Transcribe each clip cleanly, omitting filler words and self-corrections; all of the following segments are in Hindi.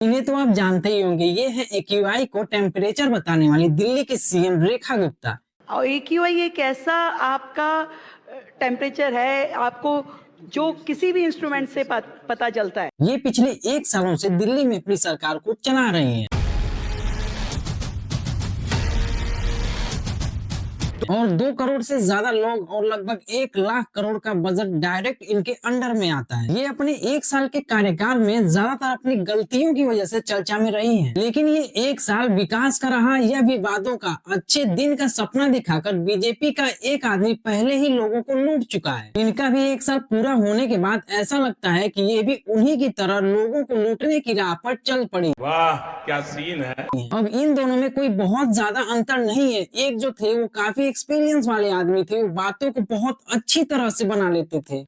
इन्हें तो आप जानते ही होंगे, ये है एक्यूआई को टेम्परेचर बताने वाली दिल्ली की सीएम रेखा गुप्ता। और एक्यूआई एक ऐसा आपका टेम्परेचर है, आपको जो किसी भी इंस्ट्रूमेंट से पता चलता है। ये पिछले 1 सालों से दिल्ली में अपनी सरकार को चला रही हैं। और 2 करोड़ से ज्यादा लोग और लगभग 1 लाख करोड़ का बजट डायरेक्ट इनके अंडर में आता है। ये अपने 1 साल के कार्यकाल में ज्यादातर अपनी गलतियों की वजह से चर्चा में रही हैं। लेकिन ये 1 साल विकास का रहा या विवादों का, अच्छे दिन का सपना दिखाकर बीजेपी का एक आदमी पहले ही लोगों को लूट चुका है। इनका भी 1 साल पूरा होने के बाद ऐसा लगता है कि ये भी उन्हीं की तरह लोगों को लूटने की राह पर चल पड़ी। वाह क्या सीन है। अब इन दोनों में कोई बहुत ज्यादा अंतर नहीं है। एक जो थे वो काफी एक्सपीरियंस वाले आदमी थे, वो बातों को बहुत अच्छी तरह से बना लेते थे।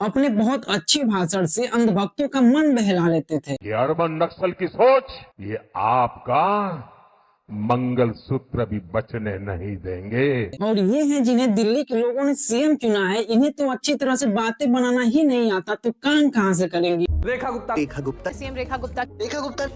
अपने बहुत अच्छे भाषण से अंधभक्तों का मन बहला लेते थे। ये अर्बन नक्सल की सोच, ये आपका मंगलसूत्र भी बचने नहीं देंगे। और ये हैं जिन्हें दिल्ली के लोगों ने सीएम चुना है। इन्हें तो अच्छी तरह से बातें बनाना ही नहीं आता, तो काम कहाँ से करेंगी। रेखा गुप्ता सीएम रेखा गुप्ता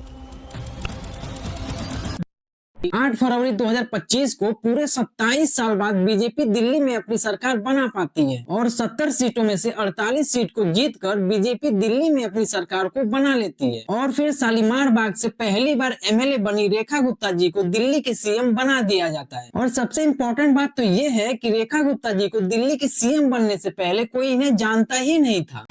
8 फरवरी 2025 को पूरे 27 साल बाद बीजेपी दिल्ली में अपनी सरकार बना पाती है और 70 सीटों में से 48 सीट को जीतकर बीजेपी दिल्ली में अपनी सरकार को बना लेती है। और फिर शालीमार बाग से पहली बार एमएलए बनी रेखा गुप्ता जी को दिल्ली के सीएम बना दिया जाता है। और सबसे इम्पोर्टेंट बात तो ये है कि रेखा गुप्ता जी को दिल्ली के सीएम बनने से पहले कोई इन्हें जानता ही नहीं था।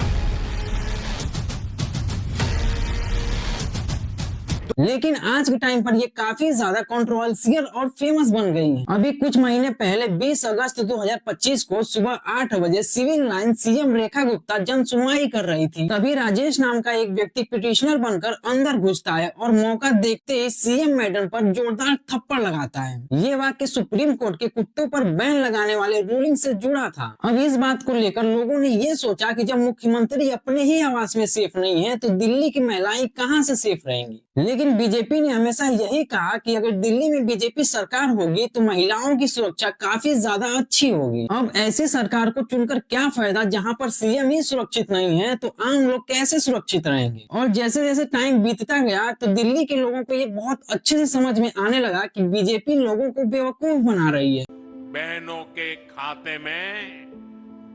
लेकिन आज के टाइम पर ये काफी ज्यादा कंट्रोवर्शियल और फेमस बन गई है। अभी कुछ महीने पहले 20 अगस्त 2025 को सुबह 8 बजे civil line CM Rekha Gupta जन सुनवाई कर रही थी। तभी राजेश नाम का एक व्यक्ति पिटिशनर बनकर अंदर घुसता है और मौका देखते ही सीएम मैडम पर जोरदार थप्पड़ लगाता है। ये वाक्य सुप्रीम कोर्ट के कुत्तों पर बैन लगाने वाले रूलिंग से जुड़ा था। अब इस बात को लेकर लोगों ने ये सोचा कि जब मुख्यमंत्री अपने ही आवास में सेफ नहीं है तो दिल्ली की महिलाएं कहाँ से सेफ रहेंगी। लेकिन बीजेपी ने हमेशा यही कहा कि अगर दिल्ली में बीजेपी सरकार होगी तो महिलाओं की सुरक्षा काफी ज्यादा अच्छी होगी। अब ऐसी सरकार को चुनकर क्या फायदा जहां पर सीएम ही सुरक्षित नहीं है, तो आम लोग कैसे सुरक्षित रहेंगे। और जैसे जैसे टाइम बीतता गया तो दिल्ली के लोगों को ये बहुत अच्छे से समझ में आने लगा कि बीजेपी लोगों को बेवकूफ बना रही है। बहनों के खाते में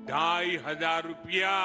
2500 रुपया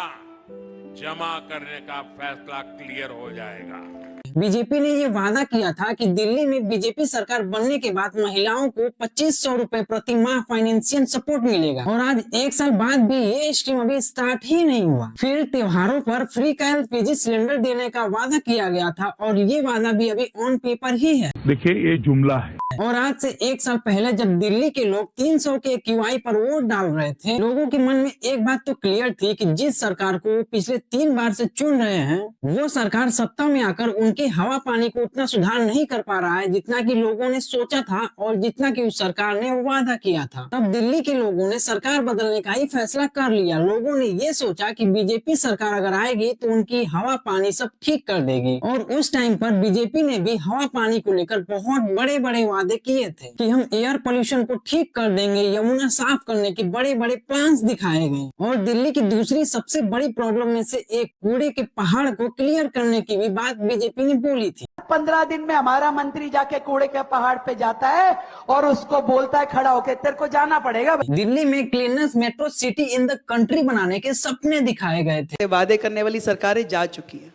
जमा करने का फैसला क्लियर हो जाएगा। बीजेपी ने ये वादा किया था कि दिल्ली में बीजेपी सरकार बनने के बाद महिलाओं को 2500 रुपए प्रति माह फाइनेंशियल सपोर्ट मिलेगा। और आज 1 साल बाद भी ये स्कीम अभी स्टार्ट ही नहीं हुआ। फिर त्योहारों पर फ्री का एलपीजी सिलेंडर देने का वादा किया गया था और ये वादा भी अभी ऑन पेपर ही है। देखिए ये जुमला है। और आज से 1 साल पहले जब दिल्ली के लोग 300 के एक्यूआई पर वोट डाल रहे थे, लोगों के मन में एक बात तो क्लियर थी कि जिस सरकार को पिछले 3 बार से चुन रहे हैं वो सरकार सत्ता में आकर उनके हवा पानी को उतना सुधार नहीं कर पा रहा है जितना कि लोगों ने सोचा था और जितना कि उस सरकार ने वादा किया था। तब दिल्ली के लोगों ने सरकार बदलने का ही फैसला कर लिया। लोगों ने ये सोचा कि बीजेपी सरकार अगर आएगी तो उनकी हवा पानी सब ठीक कर देगी। और उस टाइम पर बीजेपी ने भी हवा पानी को लेकर बहुत बड़े बड़े वादे किए थे कि हम एयर पोल्यूशन को ठीक कर देंगे, यमुना साफ करने के बड़े बड़े प्लान्स दिखाए गए। और दिल्ली की दूसरी सबसे बड़ी प्रॉब्लम में से एक कूड़े के पहाड़ को क्लियर करने की भी बात बीजेपी ने बोली थी। 15 दिन में हमारा मंत्री जाके कूड़े के पहाड़ पे जाता है और उसको बोलता है खड़ा होके, तेरे को जाना पड़ेगा। दिल्ली में cleanest metro city in the country बनाने के सपने दिखाए गए थे। वादे करने वाली सरकारें जा चुकी है,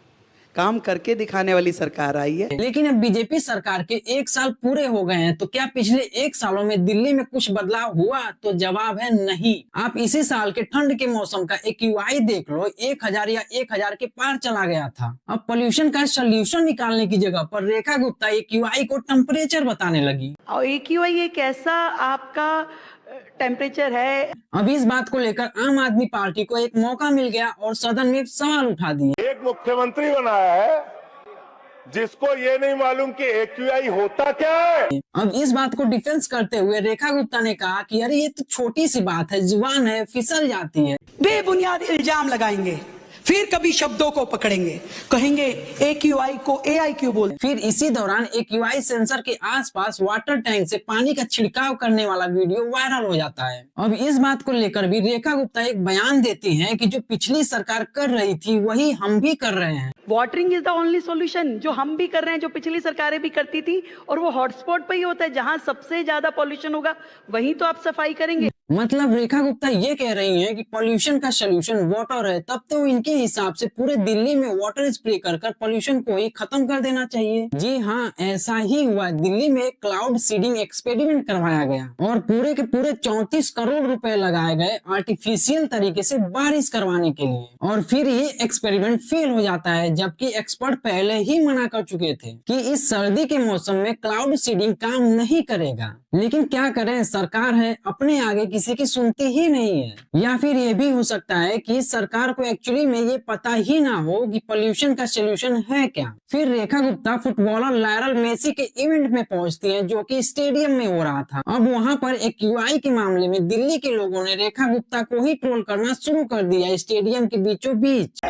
काम करके दिखाने वाली सरकार आई है। लेकिन अब बीजेपी सरकार के 1 साल पूरे हो गए हैं, तो क्या पिछले 1 सालों में दिल्ली में कुछ बदलाव हुआ? तो जवाब है नहीं। आप इसी साल के ठंड के मौसम का एक्यूआई देख लो, 1000 या 1000 के पार चला गया था। अब पोल्यूशन का सोल्यूशन निकालने की जगह पर रेखा गुप्ता एक्यूआई को टेम्परेचर बताने लगी। और एक्यूआई एक ऐसा आपका टेम्परेचर है। अब इस बात को लेकर आम आदमी पार्टी को एक मौका मिल गया और सदन में सवाल उठा दिए। एक मुख्यमंत्री बनाया है जिसको ये नहीं मालूम कि एक्यूआई होता क्या है। अब इस बात को डिफेंस करते हुए रेखा गुप्ता ने कहा कि अरे ये तो छोटी सी बात है, जुबान है फिसल जाती है। बेबुनियाद इल्जाम लगाएंगे, फिर कभी शब्दों को पकड़ेंगे, कहेंगे AQI को AIQ बोल। फिर इसी दौरान एक UI सेंसर के आसपास वाटर टैंक से पानी का छिड़काव करने वाला वीडियो वायरल हो जाता है। अब इस बात को लेकर भी रेखा गुप्ता एक बयान देती हैं कि जो पिछली सरकार कर रही थी वही हम भी कर रहे हैं। Watering is the only solution, जो हम भी कर रहे हैं, जो पिछली सरकारें भी करती थी, और वो हॉटस्पॉट पे ही होता है, जहां सबसे ज्यादा पॉल्यूशन होगा वहीं तो आप सफाई करेंगे। मतलब रेखा गुप्ता ये कह रही हैं कि पॉल्यूशन का सलूशन वाटर है, तब तो इनके हिसाब से पूरे दिल्ली में वाटर स्प्रे कर पॉल्यूशन को ही खत्म कर देना चाहिए। जी हाँ, ऐसा ही हुआ। दिल्ली में क्लाउड सीडिंग एक्सपेरिमेंट करवाया गया और पूरे के पूरे 34 करोड़ रुपए लगाए गए आर्टिफिशियल तरीके से बारिश करवाने के लिए, और फिर ये एक्सपेरिमेंट फेल हो जाता है, जबकि एक्सपर्ट पहले ही मना कर चुके थे कि इस सर्दी के मौसम में क्लाउड सीडिंग काम नहीं करेगा। लेकिन क्या करें, सरकार है, अपने आगे किसी की सुनती ही नहीं है। या फिर ये भी हो सकता है कि सरकार को एक्चुअली में ये पता ही ना हो कि पोल्यूशन का सोल्यूशन है क्या। फिर रेखा गुप्ता फुटबॉलर लायरल मेसी के इवेंट में पहुंचती है, जो कि स्टेडियम में हो रहा था। अब वहां पर एक QI के मामले में दिल्ली के लोगों ने रेखा गुप्ता को ही ट्रोल करना शुरू कर दिया स्टेडियम के बीचों बीच।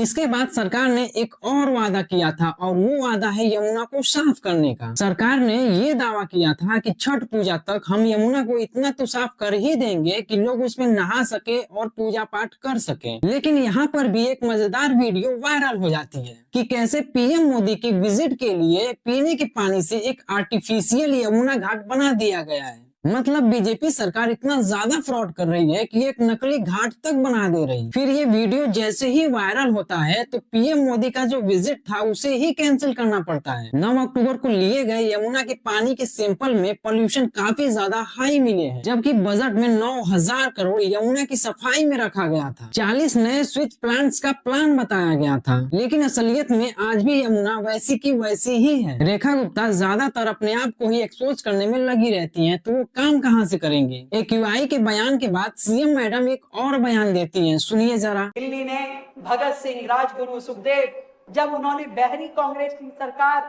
इसके बाद सरकार ने एक और वादा किया था, और वो वादा है यमुना को साफ करने का। सरकार ने ये दावा किया था कि छठ पूजा तक हम यमुना को इतना तो साफ कर ही देंगे कि लोग उसमें नहा सके और पूजा पाठ कर सके। लेकिन यहाँ पर भी एक मजेदार वीडियो वायरल हो जाती है कि कैसे PM मोदी की विजिट के लिए पीने के पानी से एक आर्टिफिशियल यमुना घाट बना दिया गया है। मतलब बीजेपी सरकार इतना ज्यादा फ्रॉड कर रही है कि एक नकली घाट तक बना दे रही। फिर ये वीडियो जैसे ही वायरल होता है तो PM मोदी का जो विजिट था उसे ही कैंसिल करना पड़ता है। 9 अक्टूबर को लिए गए यमुना के पानी के सैंपल में पोल्यूशन काफी ज्यादा हाई मिले हैं, जबकि बजट में 9,000 करोड़ यमुना की सफाई में रखा गया था। 40 नए स्विच प्लांट्स का प्लान बताया गया था, लेकिन असलियत में आज भी यमुना वैसी की वैसी ही है। रेखा गुप्ता ज्यादातर अपने आप को ही एक्सपोज करने में लगी रहती है, तो वो काम कहां से करेंगे। एक QI के बयान के बाद CM मैडम एक और बयान देती हैं, सुनिए जरा। दिल्ली ने भगत सिंह, राजगुरु, सुखदेव, जब उन्होंने बहरी कांग्रेस की सरकार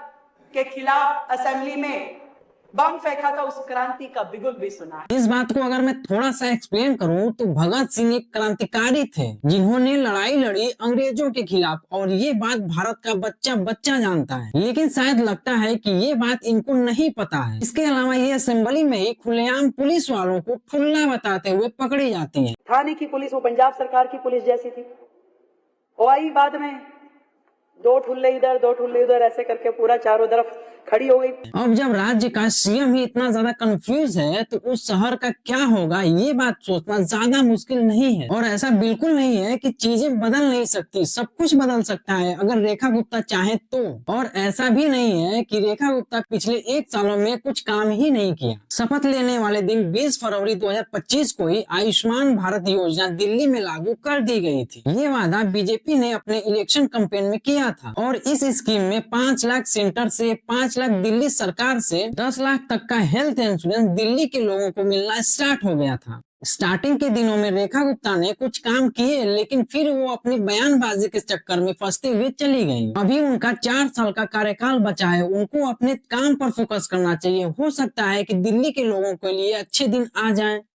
के खिलाफ असेंबली में बम फेंका था, उस क्रांति का बिगुल भी सुना है। इस बात को अगर मैं थोड़ा सा एक्सप्लेन करूं तो भगत सिंह एक क्रांतिकारी थे जिन्होंने लड़ाई लड़ी अंग्रेजों के खिलाफ, और ये बात भारत का बच्चा बच्चा जानता है। लेकिन शायद लगता है कि ये बात इनको नहीं पता है। इसके अलावा ये असेंबली में ही खुलेआम पुलिस वालों को ठुल्ला बताते हुए पकड़ी जाती है। थाने की पुलिस वो पंजाब सरकार की पुलिस जैसी थी। वो आई बाद में 2 ठुल्ले इधर 2 ठुल्ले उधर ऐसे करके पूरा चारों तरफ खड़ी हो गई। अब जब राज्य का CM ही इतना ज्यादा कंफ्यूज है तो उस शहर का क्या होगा, ये बात सोचना ज्यादा मुश्किल नहीं है। और ऐसा बिल्कुल नहीं है कि चीजें बदल नहीं सकती, सब कुछ बदल सकता है अगर रेखा गुप्ता चाहे तो। और ऐसा भी नहीं है कि रेखा गुप्ता पिछले 1 सालों में कुछ काम ही नहीं किया। शपथ लेने वाले दिन 20 फरवरी 2025 को ही आयुष्मान भारत योजना दिल्ली में लागू कर दी गई थी। ये वादा बीजेपी ने अपने इलेक्शन कैंपेन में किया था, और इस स्कीम में 5 लाख सेंटर से 5 लाख दिल्ली सरकार से 10 लाख तक का हेल्थ इंश्योरेंस दिल्ली के लोगों को मिलना स्टार्ट हो गया था। स्टार्टिंग के दिनों में रेखा गुप्ता ने कुछ काम किए, लेकिन फिर वो अपनी बयानबाजी के चक्कर में फंसते हुए चली गई। अभी उनका 4 साल का कार्यकाल बचा है, उनको अपने काम पर फोकस करना चाहिए। हो सकता है कि दिल्ली के लोगों के लिए अच्छे दिन आ जाएं।